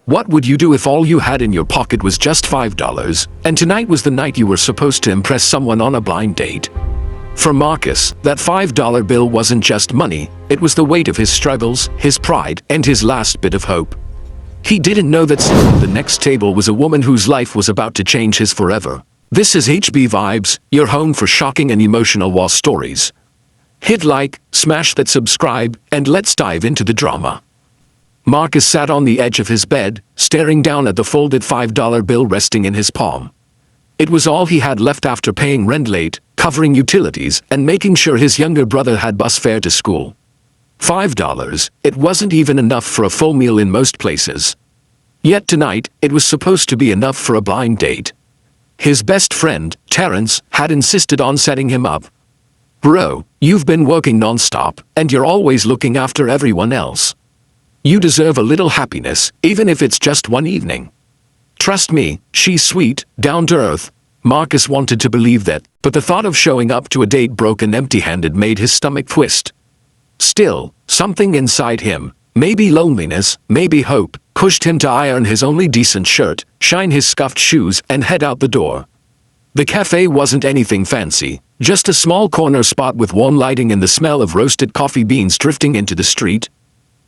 What would you do if all you had in your pocket was just $5, and tonight was the night you were supposed to impress someone on a blind date? For Marcus, that $5 bill wasn't just money, it was the weight of his struggles, his pride, and his last bit of hope. He didn't know that sitting at the next table was a woman whose life was about to change his forever. This is HB Vibes, your home for shocking and emotional war stories. Hit like, smash that subscribe, and let's dive into the drama. Marcus sat on the edge of his bed, staring down at the folded $5 bill resting in his palm. It was all he had left after paying rent late, covering utilities, and making sure his younger brother had bus fare to school. $5, it wasn't even enough for a full meal in most places. Yet tonight, it was supposed to be enough for a blind date. His best friend, Terrence, had insisted on setting him up. "Bro, you've been working non-stop, and you're always looking after everyone else. You deserve a little happiness, even if it's just one evening. Trust me, she's sweet, down to earth." Marcus wanted to believe that, but the thought of showing up to a date broken empty-handed made his stomach twist. Still, something inside him, maybe loneliness, maybe hope, pushed him to iron his only decent shirt, shine his scuffed shoes, and head out the door. The cafe wasn't anything fancy, just a small corner spot with warm lighting and the smell of roasted coffee beans drifting into the street.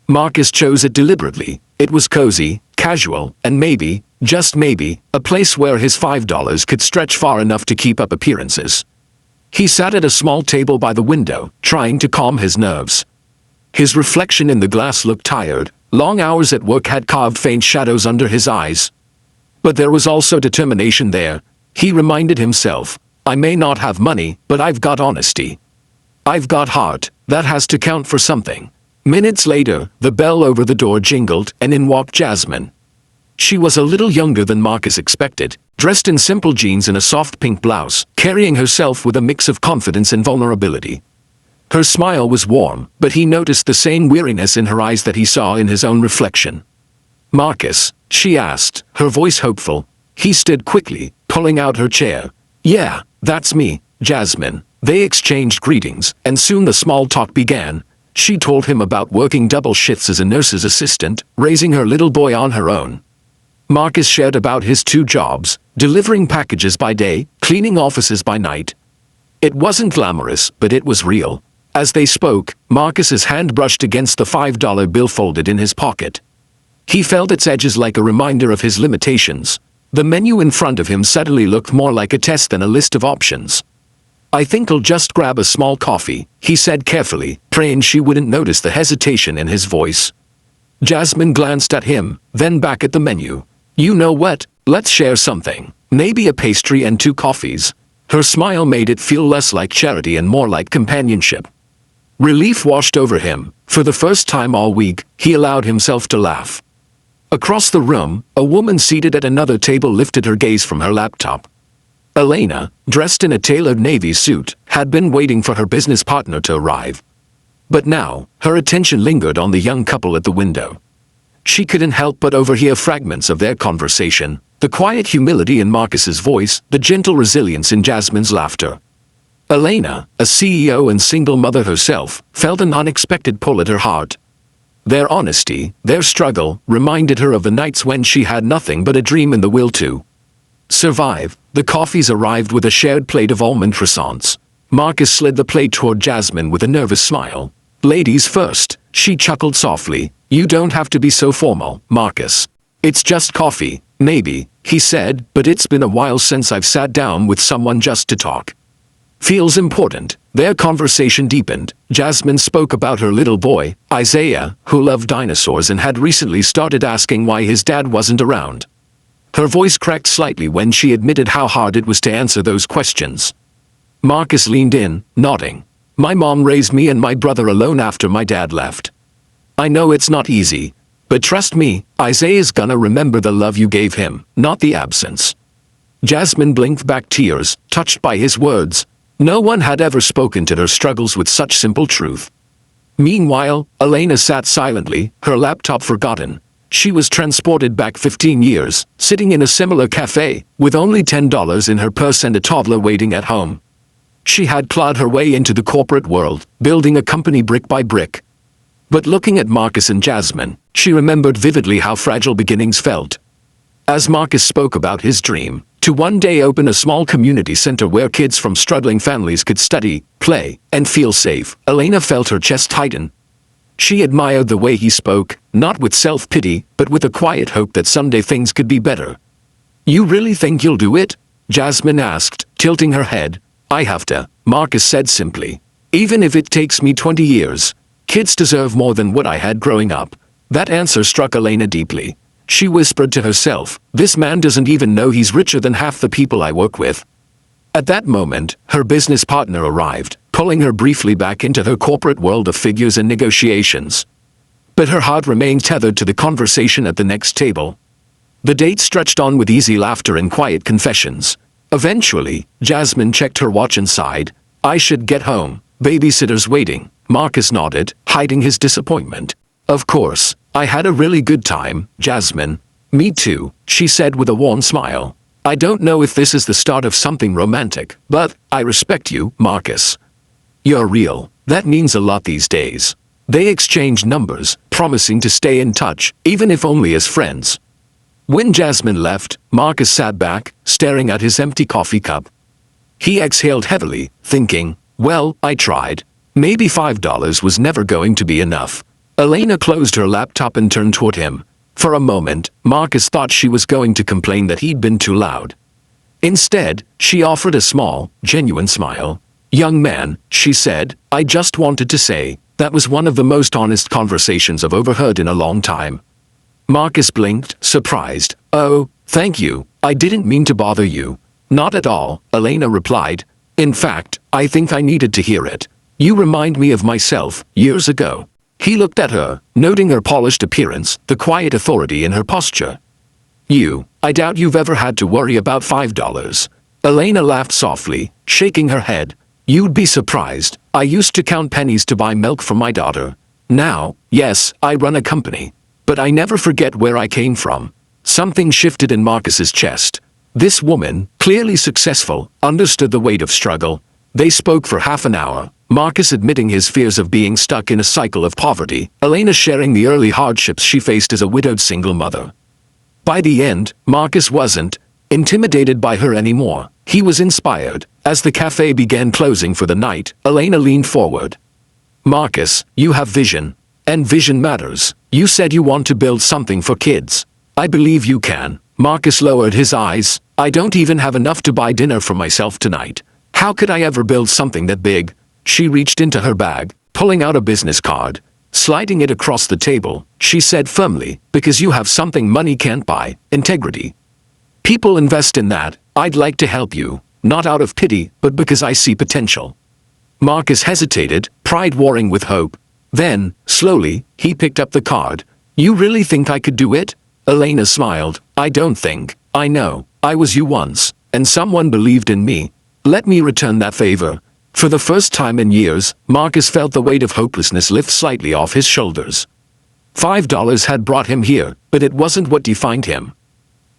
Marcus chose it deliberately. It was cozy, casual, and maybe, just maybe, a place where his $5 could stretch far enough to keep up appearances. He sat at a small table by the window, trying to calm his nerves. His reflection in the glass looked tired. Long hours at work had carved faint shadows under his eyes. But there was also determination there. He reminded himself, "I may not have money, but I've got honesty. I've got heart, that has to count for something." Minutes later, the bell over the door jingled, and in walked Jasmine. She was a little younger than Marcus expected, dressed in simple jeans and a soft pink blouse, carrying herself with a mix of confidence and vulnerability. Her smile was warm, but he noticed the same weariness in her eyes that he saw in his own reflection. "Marcus?" she asked, her voice hopeful. He stood quickly, pulling out her chair. "Yeah, that's me, Jasmine." They exchanged greetings, and soon the small talk began. She told him about working double shifts as a nurse's assistant, raising her little boy on her own. Marcus shared about his two jobs, delivering packages by day, cleaning offices by night. It wasn't glamorous, but it was real. As they spoke, Marcus's hand brushed against the $5 bill folded in his pocket. He felt its edges like a reminder of his limitations. The menu in front of him suddenly looked more like a test than a list of options. "I think I'll just grab a small coffee," he said carefully, praying she wouldn't notice the hesitation in his voice. Jasmine glanced at him, then back at the menu. "You know what? Let's share something. Maybe a pastry and 2 coffees." Her smile made it feel less like charity and more like companionship. Relief washed over him. For the first time all week, he allowed himself to laugh. Across the room, a woman seated at another table lifted her gaze from her laptop. Elena, dressed in a tailored navy suit, had been waiting for her business partner to arrive. But now, her attention lingered on the young couple at the window. She couldn't help but overhear fragments of their conversation, the quiet humility in Marcus's voice, the gentle resilience in Jasmine's laughter. Elena, a CEO and single mother herself, felt an unexpected pull at her heart. Their honesty, their struggle, reminded her of the nights when she had nothing but a dream and the will to survive. The coffees arrived with a shared plate of almond croissants. Marcus slid the plate toward Jasmine with a nervous smile. "Ladies first," she chuckled softly. "You don't have to be so formal, Marcus. It's just coffee, maybe," he said, "but it's been a while since I've sat down with someone just to talk." "Feels important." Their conversation deepened. Jasmine spoke about her little boy, Isaiah, who loved dinosaurs and had recently started asking why his dad wasn't around. Her voice cracked slightly when she admitted how hard it was to answer those questions. Marcus leaned in, nodding. "My mom raised me and my brother alone after my dad left. I know it's not easy, but trust me, Isaiah's gonna remember the love you gave him, not the absence." Jasmine blinked back tears, touched by his words. No one had ever spoken to her struggles with such simple truth. Meanwhile, Elena sat silently, her laptop forgotten. She was transported back 15 years, sitting in a similar cafe, with only $10 in her purse and a toddler waiting at home. She had clawed her way into the corporate world, building a company brick by brick. But looking at Marcus and Jasmine, she remembered vividly how fragile beginnings felt. As Marcus spoke about his dream to one day open a small community center where kids from struggling families could study, play, and feel safe, Elena felt her chest tighten. She admired the way he spoke, not with self-pity, but with a quiet hope that someday things could be better. "You really think you'll do it?" Jasmine asked, tilting her head. "I have to," Marcus said simply. "Even if it takes me 20 years. Kids deserve more than what I had growing up." That answer struck Elena deeply. She whispered to herself, "This man doesn't even know he's richer than half the people I work with." At that moment, her business partner arrived, pulling her briefly back into her corporate world of figures and negotiations. But her heart remained tethered to the conversation at the next table. The date stretched on with easy laughter and quiet confessions. Eventually, Jasmine checked her watch and sighed. "I should get home. Babysitter's waiting." Marcus nodded, hiding his disappointment. "Of course, I had a really good time, Jasmine." "Me too," she said with a warm smile. "I don't know if this is the start of something romantic, but I respect you, Marcus. You're real. That means a lot these days." They exchanged numbers, promising to stay in touch, even if only as friends. When Jasmine left, Marcus sat back, staring at his empty coffee cup. He exhaled heavily, thinking, "Well, I tried. Maybe $5 was never going to be enough." Elena closed her laptop and turned toward him. For a moment, Marcus thought she was going to complain that he'd been too loud. Instead, she offered a small, genuine smile. "Young man," she said, "I just wanted to say, that was one of the most honest conversations I've overheard in a long time." Marcus blinked, surprised. "Oh, thank you. I didn't mean to bother you." "Not at all," Elena replied. "In fact, I think I needed to hear it. You remind me of myself, years ago." He looked at her, noting her polished appearance, the quiet authority in her posture. I doubt you've ever had to worry about $5. Elena laughed softly, shaking her head. "You'd be surprised. I used to count pennies to buy milk for my daughter. Now, yes, I run a company. But I never forget where I came from." Something shifted in Marcus's chest. This woman, clearly successful, understood the weight of struggle. They spoke for half an hour, Marcus admitting his fears of being stuck in a cycle of poverty, Elena sharing the early hardships she faced as a widowed single mother. By the end, Marcus wasn't intimidated by her anymore. He was inspired. As the cafe began closing for the night, Elena leaned forward. "Marcus, you have vision. And vision matters. You said you want to build something for kids. I believe you can." Marcus lowered his eyes. "I don't even have enough to buy dinner for myself tonight. How could I ever build something that big?" She reached into her bag, pulling out a business card. Sliding it across the table, she said firmly, "Because you have something money can't buy, integrity. People invest in that. I'd like to help you, not out of pity, but because I see potential." Marcus hesitated, pride warring with hope. Then, slowly, he picked up the card. "You really think I could do it?" Elena smiled. "I don't think. I know. I was you once, and someone believed in me. Let me return that favor." For the first time in years, Marcus felt the weight of hopelessness lift slightly off his shoulders. $5 had brought him here, but it wasn't what defined him.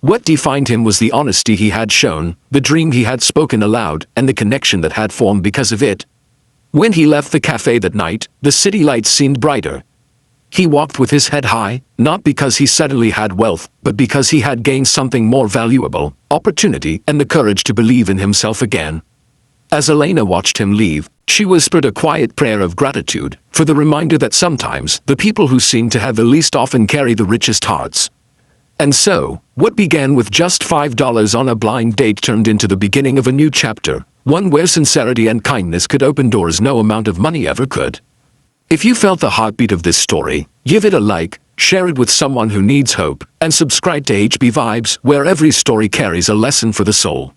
What defined him was the honesty he had shown, the dream he had spoken aloud, and the connection that had formed because of it. When he left the cafe that night, the city lights seemed brighter. He walked with his head high, not because he suddenly had wealth, but because he had gained something more valuable, opportunity and the courage to believe in himself again. As Elena watched him leave, she whispered a quiet prayer of gratitude for the reminder that sometimes the people who seem to have the least often carry the richest hearts. And so, what began with just $5 on a blind date turned into the beginning of a new chapter, one where sincerity and kindness could open doors no amount of money ever could. If you felt the heartbeat of this story, give it a like, share it with someone who needs hope, and subscribe to HB Vibes, where every story carries a lesson for the soul.